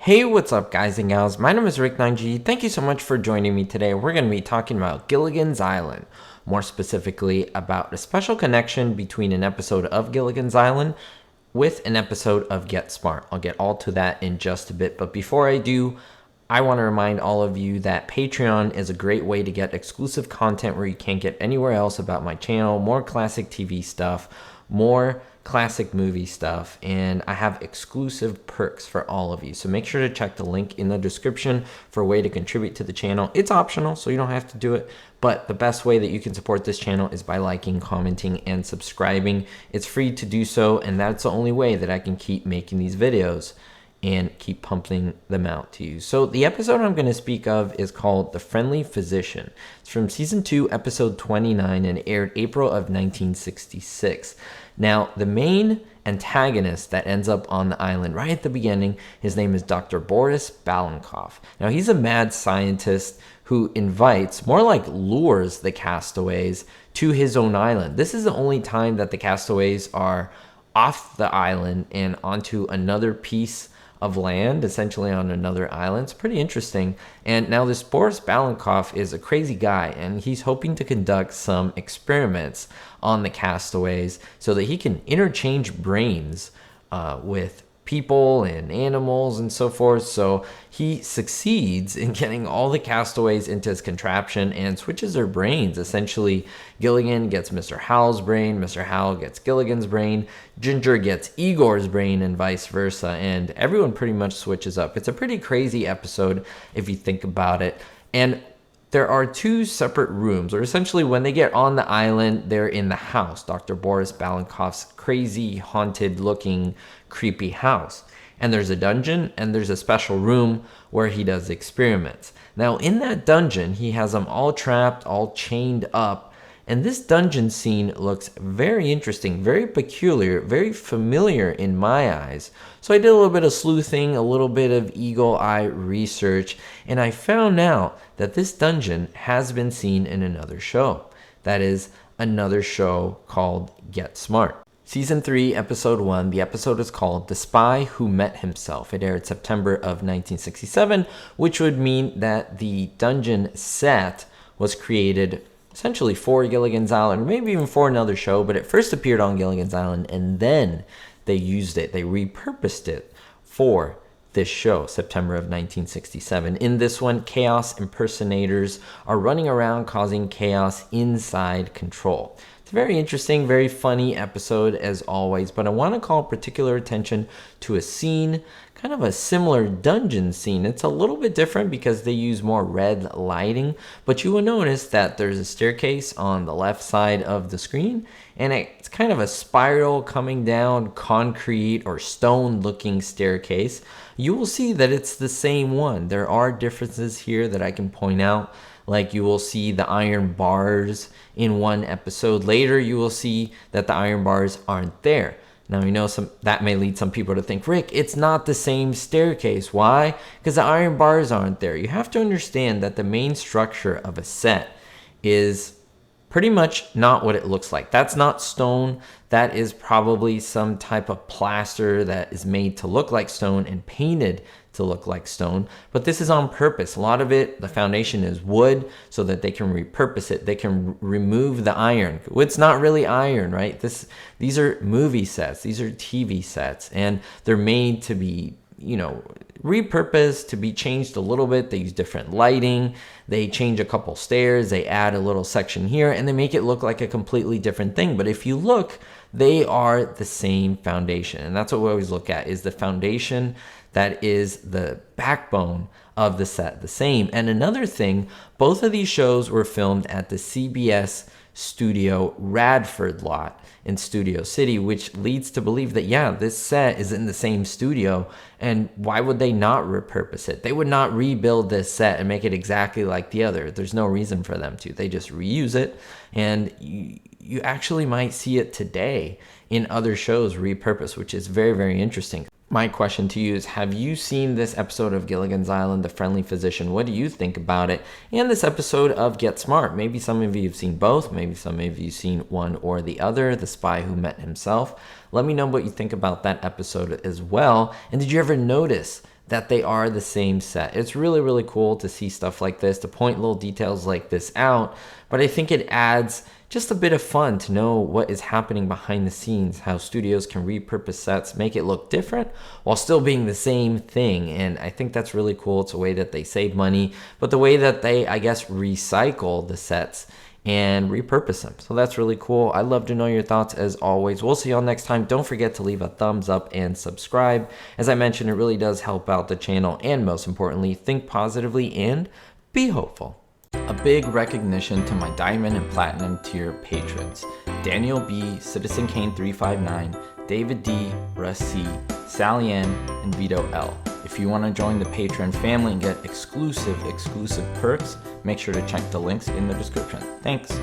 Hey, what's up, guys and gals? My name is Rick9G. Thank you so much for joining me today. We're going to be talking about Gilligan's Island, more specifically about a special connection between an episode of Gilligan's Island with an episode of Get Smart. I'll get all to that in just a bit, but before I do, I want to remind all of you that Patreon is a great way to get exclusive content where you can't get anywhere else about my channel, more classic TV stuff, more classic movie stuff, and I have exclusive perks for all of you. So make sure to check the link in the description for a way to contribute to the channel. It's optional, so you don't have to do it, but the best way that you can support this channel is by liking, commenting, and subscribing. It's free to do so, and that's the only way that I can keep making these videos and keep pumping them out to you. So the episode I'm going to speak of is called The Friendly Physician. It's from season 2, episode 29, and aired April of 1966. Now, the main antagonist that ends up on the island right at the beginning, his name is Dr. Boris Balankov. Now, he's a mad scientist who invites, more like lures, the castaways to his own island. This is the only time that the castaways are off the island and onto another piece of land, essentially on another island. It's pretty interesting. And now this Boris Balankov is a crazy guy, and he's hoping to conduct some experiments on the castaways so that he can interchange brains with people and animals and so forth. So he succeeds in getting all the castaways into his contraption and switches their brains. Essentially, Gilligan gets Mr. Howell's brain, Mr. Howell gets Gilligan's brain, Ginger gets Igor's brain, and vice versa, and everyone pretty much switches up. It's a pretty crazy episode if you think about it. And there are two separate rooms, or essentially when they get on the island, they're in the house, Dr. Boris Balankov's crazy, haunted-looking, creepy house. And there's a dungeon, and there's a special room where he does experiments. Now, in that dungeon, he has them all trapped, all chained up, and this dungeon scene looks very interesting, very peculiar, very familiar in my eyes. So I did a little bit of sleuthing, a little bit of eagle eye research, and I found out that this dungeon has been seen in another show. That is another show called Get Smart. Season 3, Episode 1, the episode is called The Spy Who Met Himself. It aired September of 1967, which would mean that the dungeon set was created essentially for Gilligan's Island, or maybe even for another show, but it first appeared on Gilligan's Island, and then they used it, they repurposed it for this show, September of 1967. In this one, chaos impersonators are running around causing chaos inside control. It's a very interesting, very funny episode as always, but I want to call particular attention to a scene, kind of a similar dungeon scene. It's a little bit different because they use more red lighting, but you will notice that there's a staircase on the left side of the screen, and it's kind of a spiral coming down, concrete or stone looking staircase. You will see that it's the same one. There are differences here that I can point out. Like you will see the iron bars in one episode. Later, you will see that the iron bars aren't there. Now, you know, that may lead some people to think, Rick, it's not the same staircase. Why? Because the iron bars aren't there. You have to understand that the main structure of a set is pretty much not what it looks like. That's not stone. That is probably some type of plaster that is made to look like stone and painted to look like stone. But this is on purpose. A lot of it, the foundation is wood so that they can repurpose it. They can remove the iron. It's not really iron, right? These are movie sets. These are TV sets. And they're made to be, repurposed, to be changed a little bit. They use different lighting. They change a couple stairs. They add a little section here, and they make it look like a completely different thing. But if you look, they are the same foundation. And that's what we always look at, is the foundation that is the backbone of the set the same. And another thing, both of these shows were filmed at the CBS studio Radford lot in Studio City, which leads to believe that, yeah, this set is in the same studio, and why would they not repurpose it? They would not rebuild this set and make it exactly like the other. There's no reason for them to. They just reuse it, and you actually might see it today in other shows repurposed, which is very, very interesting. My question to you is, have you seen this episode of Gilligan's Island, The Friendly Physician? What do you think about it? And this episode of Get Smart. Maybe some of you have seen both. Maybe some of you have seen one or the other, The Spy Who Met Himself. Let me know what you think about that episode as well. And did you ever notice that they are the same set. It's really, really cool to see stuff like this, to point little details like this out, but I think it adds just a bit of fun to know what is happening behind the scenes, how studios can repurpose sets, make it look different while still being the same thing. And I think that's really cool. It's a way that they save money, but the way that they, I guess, recycle the sets and repurpose them. So that's really cool. I'd love to know your thoughts as always. We'll see y'all next time. Don't forget to leave a thumbs up and subscribe. As I mentioned, it really does help out the channel, and most importantly, think positively and be hopeful. A big recognition to my Diamond and Platinum tier patrons: Daniel B, Citizen Kane 359, David D, Russ C, Sally Ann, and Vito L. If you want to join the Patreon family and get exclusive perks, make sure to check the links in the description. Thanks.